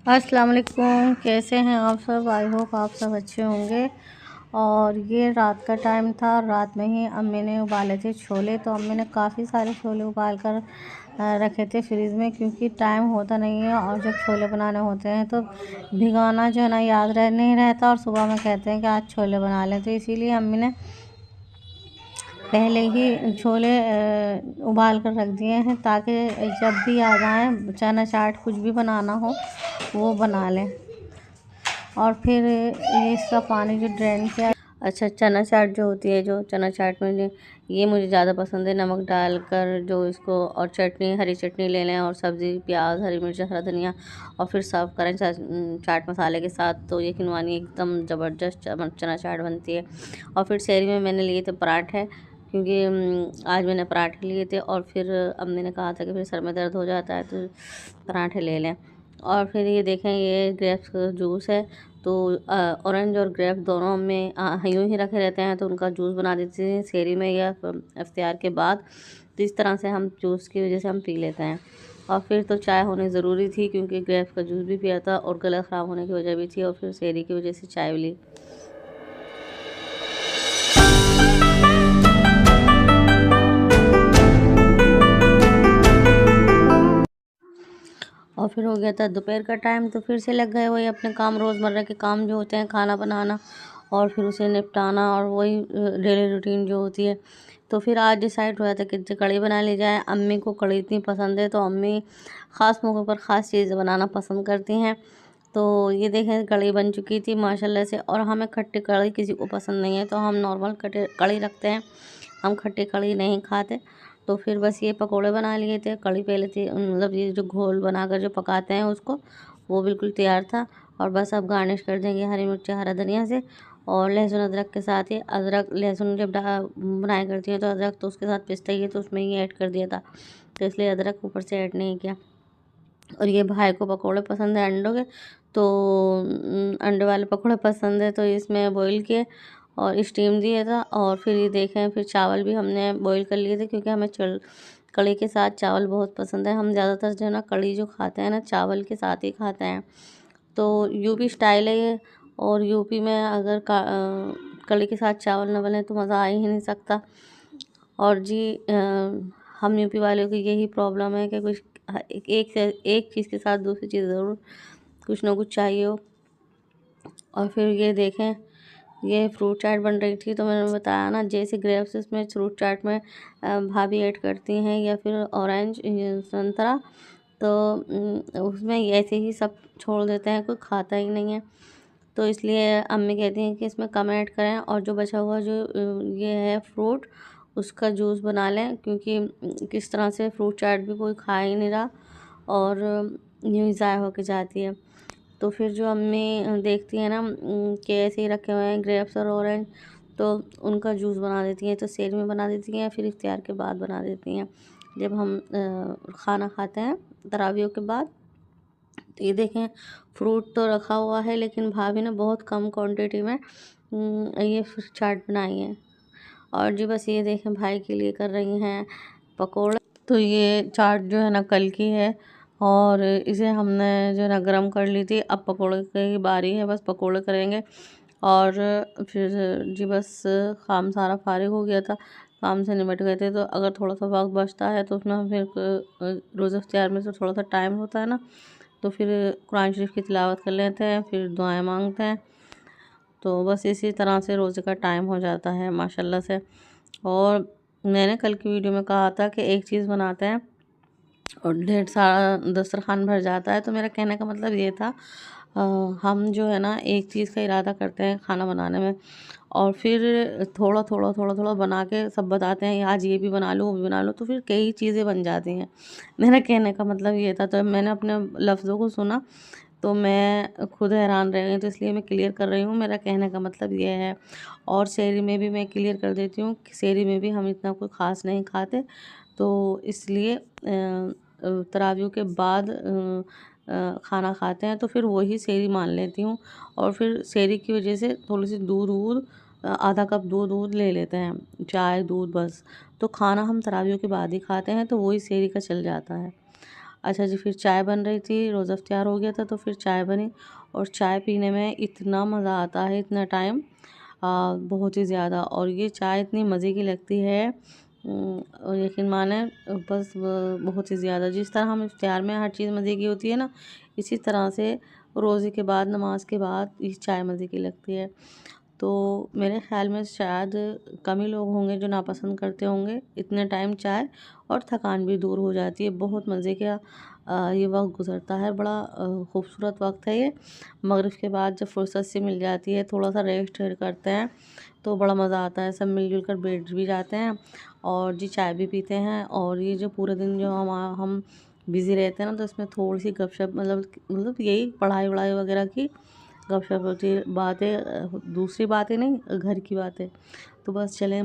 अस्सलाम वालेकुम। कैसे हैं आप सब? आई होप आप सब अच्छे होंगे। और ये रात का टाइम था और रात में ही अम्मी ने उबाले थे छोले। तो अम्मी ने काफ़ी सारे छोले उबाल कर रखे थे फ्रिज में, क्योंकि टाइम होता नहीं है और जब छोले बनाने होते हैं तो भिगाना जो है ना याद नहीं रहता, और सुबह में कहते हैं कि आज छोले बना लें। तो इसीलिए अम्मी ने पहले ही छोले उबाल कर रख दिए हैं, ताकि जब भी आ जाएँ चना चाट कुछ भी बनाना हो वो बना लें। और फिर ये इसका पानी जो ड्रेन किया। अच्छा, चना चाट जो होती है, जो चना चाट में ये मुझे ज़्यादा पसंद है। नमक डालकर जो इसको, और चटनी, हरी चटनी ले लें और सब्ज़ी, प्याज, हरी मिर्च, हरा धनिया, और फिर सर्व करें चाट मसाले के साथ। तो यकीन मानिए एकदम ज़बरदस्त चना चाट बनती है। और फिर शहरी में मैंने लिए थे पराठे, क्योंकि आज मैंने पराठे लिए थे, और फिर अम्मी ने कहा था कि फिर सर में दर्द हो जाता है तो पराठे ले लें। और फिर ये देखें, ये ग्रेप्स का जूस है। तो ऑरेंज और ग्रेप दोनों में यूँ ही रखे रहते हैं, तो उनका जूस बना देते हैं शहरी में या इफ्तियार के बाद। तो इस तरह से हम जूस की वजह से हम पी लेते हैं। और फिर तो चाय होनी ज़रूरी थी, क्योंकि ग्रेप्स का जूस भी पिया था और गला ख़राब होने की वजह भी थी, और फिर शहरी की वजह से चाय भी ली। और फिर हो गया था दोपहर का टाइम, तो फिर से लग गए वही अपने काम, रोज़मर्रा के काम जो होते हैं, खाना बनाना और फिर उसे निपटाना, और वही डेली रूटीन जो होती है। तो फिर आज डिसाइड हुआ था कि कढ़ी बना ली जाए। अम्मी को कढ़ी इतनी पसंद है, तो अम्मी ख़ास मौक़ों पर ख़ास चीज़ें बनाना पसंद करती हैं। तो ये देखें, कढ़ी बन चुकी थी माशाल्लाह से। और हमें खट्टी कढ़ी किसी को पसंद नहीं है, तो हम नॉर्मल कढ़ी रखते हैं, हम खट्टी कढ़ी नहीं खाते। तो फिर बस ये पकोड़े बना लिए थे। कढ़ी पहले थी, मतलब ये जो घोल बनाकर जो पकाते हैं उसको, वो बिल्कुल तैयार था। और बस अब गार्निश कर देंगे हरी मिर्च, हरा धनिया से, और लहसुन अदरक के साथ ही। अदरक लहसुन जब बनाया करती है तो अदरक तो उसके साथ पिसता ही है, तो उसमें ही ऐड कर दिया था, तो इसलिए अदरक ऊपर से ऐड नहीं किया। और ये भाई को पकोड़े पसंद है अंडों के, तो अंडे वाले पकोड़े पसंद है, तो इसमें बॉईल किए और स्टीम दिया था। और फिर ये देखें, फिर चावल भी हमने बॉईल कर लिए थे, क्योंकि हमें कढ़ी के साथ चावल बहुत पसंद है। हम ज़्यादातर जो है ना कढ़ी जो खाते हैं ना, चावल के साथ ही खाते हैं। तो यूपी स्टाइल है ये, और यूपी में अगर कढ़ी के साथ चावल न बने तो मज़ा आ ही नहीं सकता। और जी हम यूपी वालों की यही प्रॉब्लम है कि कुछ एक चीज़ के साथ दूसरी चीज़ ज़रूर कुछ ना कुछ चाहिए हो। और फिर ये देखें, ये फ्रूट चाट बन रही थी, तो मैंने बताया ना, जैसे ग्रेप्स इसमें फ्रूट चाट में भाभी ऐड करती हैं, या फिर ऑरेंज, संतरा, तो उसमें ऐसे ही सब छोड़ देते हैं, कोई खाता ही नहीं है। तो इसलिए अम्मी कहती हैं कि इसमें कम ऐड करें, और जो बचा हुआ जो ये है फ्रूट, उसका जूस बना लें, क्योंकि किस तरह से फ्रूट चाट भी कोई खा ही नहीं रहा, और यूँ ही ज़ाया होके जाती है। तो फिर जो अम्मी देखती है ना कि ऐसे ही रखे हुए हैं ग्रेप्स और ऑरेंज, तो उनका जूस बना देती हैं, तो सेज में बना देती हैं, या फिर इफ्तियार के बाद बना देती हैं, जब हम खाना खाते हैं तरावियों के बाद। तो ये देखें, फ्रूट तो रखा हुआ है, लेकिन भाभी ने बहुत कम क्वांटिटी में ये फिश चाट बनाई है। और जी बस ये देखें, भाई के लिए कर रही हैं पकोड़े। तो ये चाट जो है ना कल की है, और इसे हमने जो है ना गरम कर ली थी। अब पकोड़े की बारी है, बस पकोड़े करेंगे। और फिर जी बस काम सारा फारिग हो गया था, काम से निपट गए थे। तो अगर थोड़ा सा वक्त बचता है तो उसमें हम फिर रोज़ इफ्तियार में से थोड़ा सा टाइम होता है ना, तो फिर कुरान शरीफ की तिलावत कर लेते हैं, फिर दुआएं मांगते हैं। तो बस इसी तरह से रोज़े का टाइम हो जाता है माशाल्लाह से। और मैंने कल की वीडियो में कहा था कि एक चीज़ बनाते हैं और ढेर सारा दस्तरखान भर जाता है। तो मेरा कहने का मतलब ये था, हम जो है ना एक चीज़ का इरादा करते हैं खाना बनाने में, और फिर थोड़ा थोड़ा बना के सब बताते हैं, आज ये भी बना लो, वो भी बना लो, तो फिर कई चीज़ें बन जाती हैं। मेरा कहने का मतलब ये था। तो मैंने अपने लफ्ज़ों को सुना तो मैं खुद हैरान रह गई, तो इसलिए मैं क्लियर कर रही हूँ। मेरा कहने का मतलब ये है। और शहरी में भी मैं क्लियर कर देती हूँ कि शहरी में भी हम इतना कोई ख़ास नहीं खाते, तो इसलिए तरावियों के बाद खाना खाते हैं, तो फिर वही शहरी मान लेती हूँ। और फिर शहरी की वजह से थोड़ी सी दूध वूध, आधा कप दूध वूध ले लेते हैं, चाय दूध बस। तो खाना हम तरावियों के बाद ही खाते हैं, तो वही शहरी का चल जाता है। अच्छा जी, फिर चाय बन रही थी, रोज़ा इफ्तियार हो गया था तो फिर चाय बनी, और चाय पीने में इतना मज़ा आता है, इतना टाइम बहुत ही ज़्यादा। और ये चाय इतनी मज़े की लगती है, और यकीन माने बस बहुत ही ज़्यादा। जिस तरह हम इफ्तियार में हर चीज़ मज़े की होती है ना, इसी तरह से रोज़े के बाद, नमाज के बाद ये चाय मज़े की लगती है। तो मेरे ख़्याल में शायद कम ही लोग होंगे जो नापसंद करते होंगे इतने टाइम चाय, और थकान भी दूर हो जाती है। बहुत मज़े का ये वक़्त गुज़रता है, बड़ा खूबसूरत वक़्त है ये। मगरिब के बाद जब फ़ुर्सत से मिल जाती है, थोड़ा-सा रेस्ट करते हैं, तो बड़ा मज़ा आता है। सब मिल-जुल कर बैठ भी जाते हैं और जी चाय भी पीते हैं। और ये जो पूरे दिन जो हम बिज़ी रहते हैं ना, तो इसमें थोड़ी-सी गपशप, मतलब यही पढ़ाई-वढ़ाई वग़ैरह की गपशप होती है, बातें, दूसरी बातें नहीं, घर की बातें। तो बस चलें